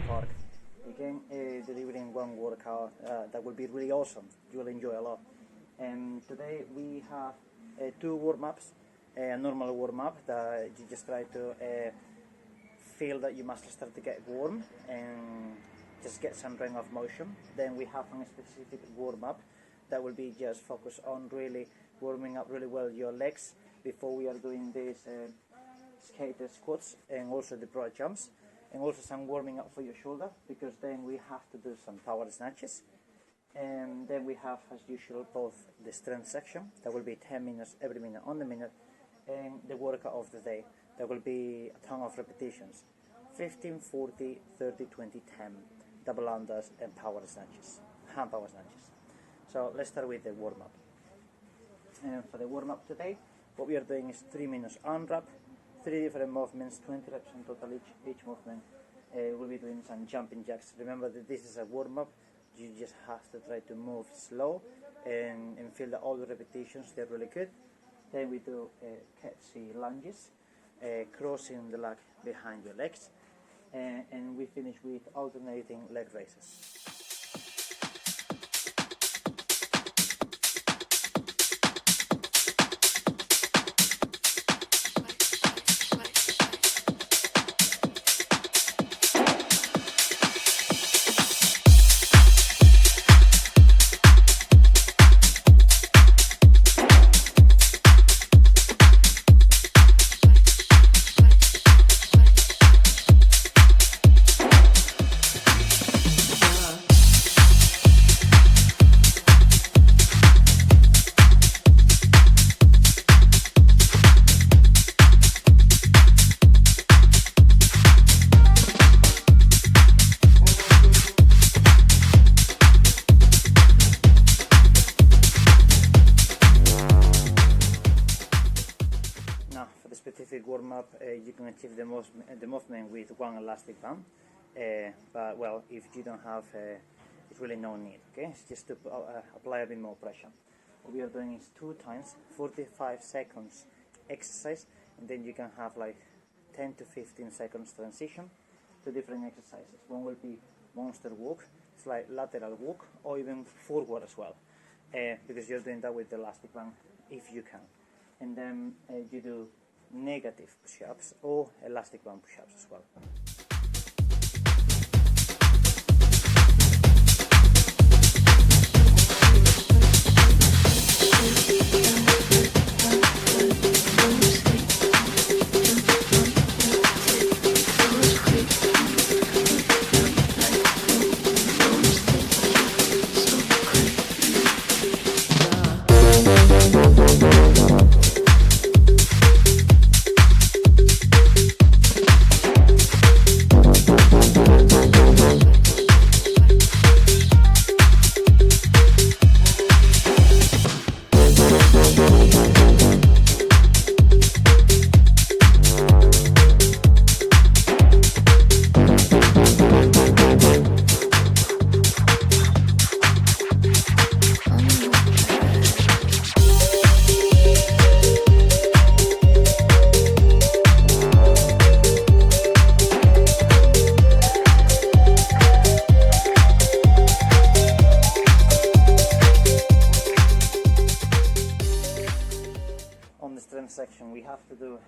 park. Again, delivering one workout that will be really awesome. You will enjoy a lot. And today we have 2 warm-ups. A normal warm-up that you just try to feel that you must start to get warm and just get some range of motion. Then we have a specific warm-up that will be just focused on really warming up really well your legs before we are doing these skater squats and also the broad jumps, and also some warming up for your shoulder, because then we have to do some power snatches. And then we have, as usual, both the strength section that will be 10 minutes every minute on the minute, and the workout of the day that will be a ton of repetitions: 15, 40, 30, 20, 10 double unders and power snatches, hand power snatches. So let's start with the warm-up. And for the warm-up today, what we are doing is 3 minutes AMRAP, 3 different movements, 20 reps in total each movement. We'll be doing some jumping jacks. Remember that this is a warm-up. You just have to try to move slow and feel that all the repetitions, they're really good. Then we do Curtsy Lunges, crossing the leg behind your legs, and we finish with alternating leg raises. Warm-up, you can achieve the movement with one elastic band, but well, if you don't have, it's really no need. Okay, it's just to apply a bit more pressure. What we are doing is 2 times 45 seconds exercise, and then you can have like 10 to 15 seconds transition to different exercises. One will be monster walk, it's like lateral walk, or even forward as well, because you're doing that with the elastic band if you can. And then you do negative push-ups or elastic band push-ups as well. Section we have to do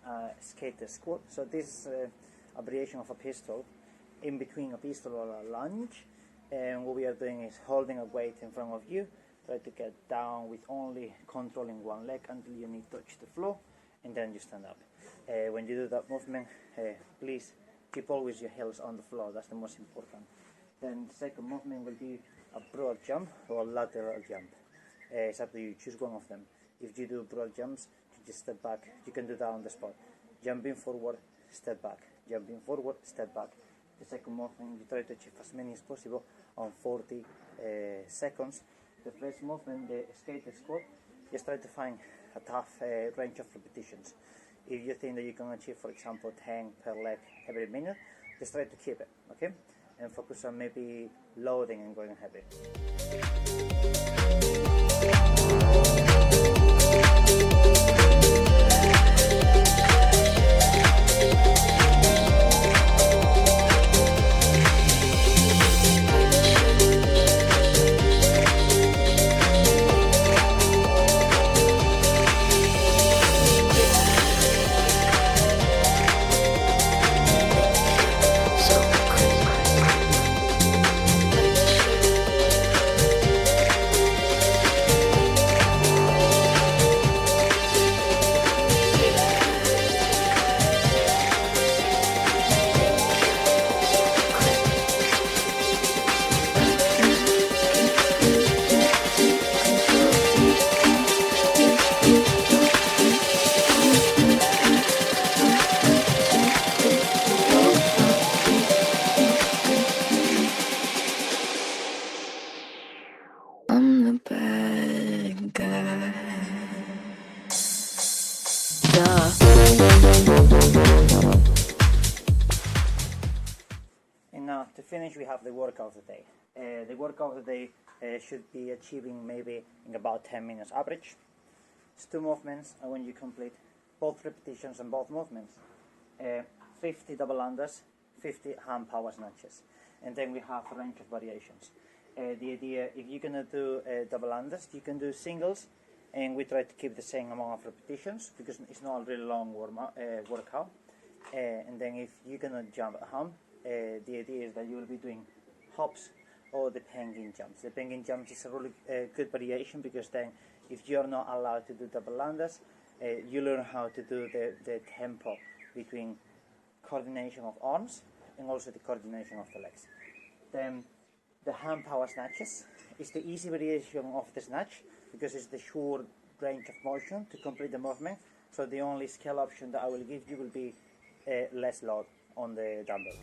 a skater squat. So this is a variation of a pistol, in between a pistol or a lunge, and what we are doing is holding a weight in front of you, try to get down with only controlling one leg until your knee touch the floor, and then you stand up. When you do that movement, please keep always your heels on the floor, that's the most important. Then the second movement will be a broad jump or a lateral jump. It's up to you, choose one of them. If you do broad jumps, you just step back. You can do that on the spot. Jumping forward, step back. Jumping forward, step back. The second movement, you try to achieve as many as possible on 40 seconds. The first movement, the skater squat, just try to find a tough range of repetitions. If you think that you can achieve, for example, 10 per leg every minute, just try to keep it, okay? And focus on maybe loading and going heavy. And now to finish, we have the workout of the day. The workout of the day should be achieving maybe in about 10 minutes average. It's 2 movements, and when you complete both repetitions and both movements, 50 double unders, 50 hand power snatches, and then we have a range of variations. The idea, if you're gonna do double unders, you can do singles, and we try to keep the same amount of repetitions because it's not a really long workout. And then if you're gonna jump at home, the idea is that you will be doing hops or the penguin jumps. The penguin jumps is a really good variation because then if you're not allowed to do double unders, you learn how to do the tempo between coordination of arms and also the coordination of the legs. Then the hand power snatches is the easy variation of the snatch because it's the short range of motion to complete the movement. So the only scale option that I will give you will be less load on the dumbbell.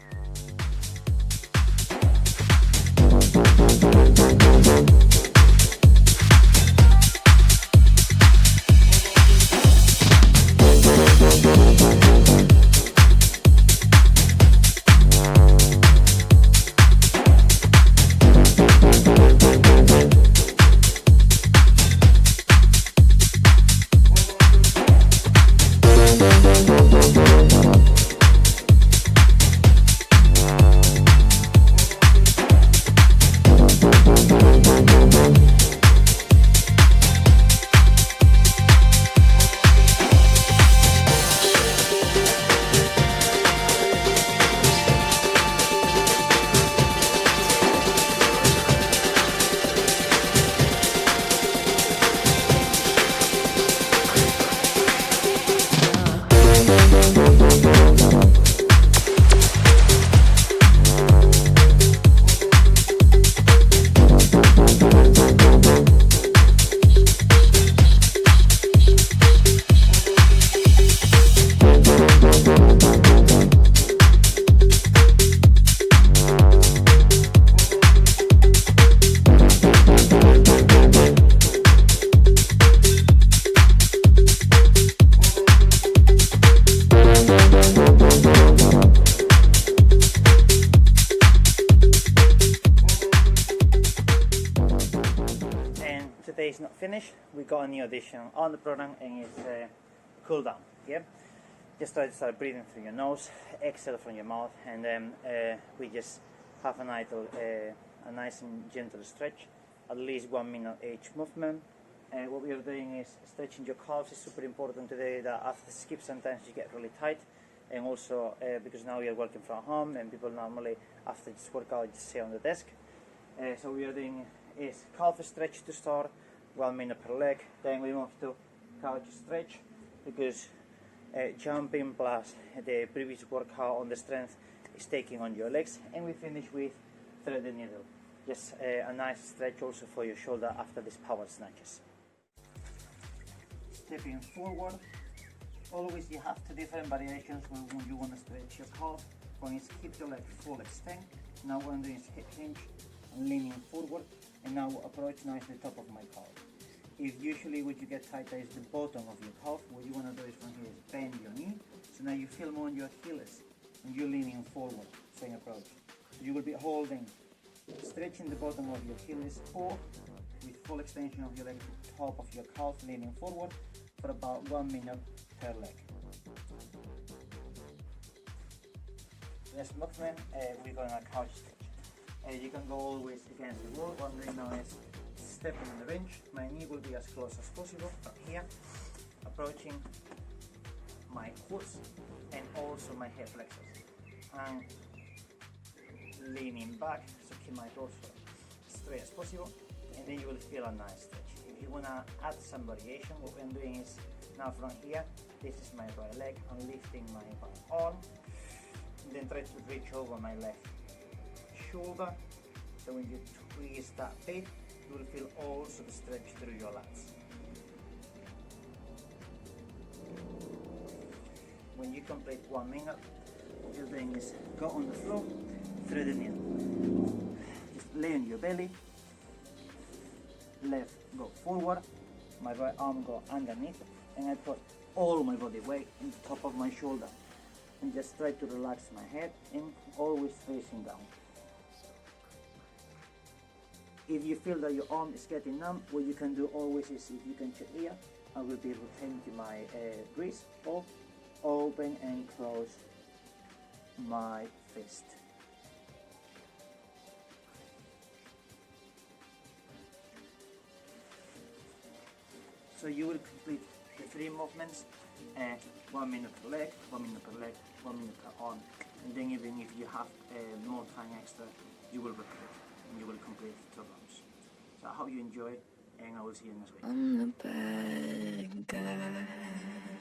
Today is not finished. We got a new addition on the program, and it's cool down. Yeah, just try to start breathing through your nose, exhale from your mouth, and then we just have a nice and gentle stretch, at least 1 minute each movement. What we are doing is stretching your calves. Is super important today. That after skip sometimes you get really tight, and also because now we are working from home, and people normally after this workout just sit on the desk. So we are doing is calf stretch to start, 1 minute per leg. Then we move to couch stretch because jumping plus the previous workout on the strength is taking on your legs, and we finish with thread the needle. Just a nice stretch also for your shoulder after these power snatches. Stepping forward, always you have 2 different variations when you want to stretch your calf. One is keep your leg full extend. Now what I'm doing is hip hinge and leaning forward, and now approach now is the top of my calf. If usually what you get tighter is the bottom of your calf, what you want to do is from here is bend your knee, so now you feel more on your Achilles and you're leaning forward, same approach. So you will be holding, stretching the bottom of your Achilles, or with full extension of your leg to the top of your calf, leaning forward for about 1 minute per leg. Next movement, we're going to couch stretch. You can go always against the wall. One thing now is stepping on the bench. My knee will be as close as possible from here, approaching my quads and also my hip flexors, and leaning back, so keep my torso straight as possible, and then you will feel a nice stretch. If you want to add some variation, what I'm doing is now from here, this is my right leg, I'm lifting my right arm, and then try to reach over my left shoulder. So when you twist that bit, you will feel also the stretch through your lats. When you complete 1 minute, what you're doing is go on the floor, thread the needle. Just lay on your belly, left go forward, my right arm go underneath, and I put all my body weight on the top of my shoulder. and just try to relax my head and always facing down. If you feel that your arm is getting numb, what you can do always is, if you can check here, I will be rotating my wrist, or open and close my fist. So you will complete the 3 movements, 1 minute per leg, 1 minute per leg, 1 minute per arm, and then even if you have more time extra, you will repeat and you will complete 2 rounds. So I hope you enjoy, and I will see you next week. I'm the bad guy.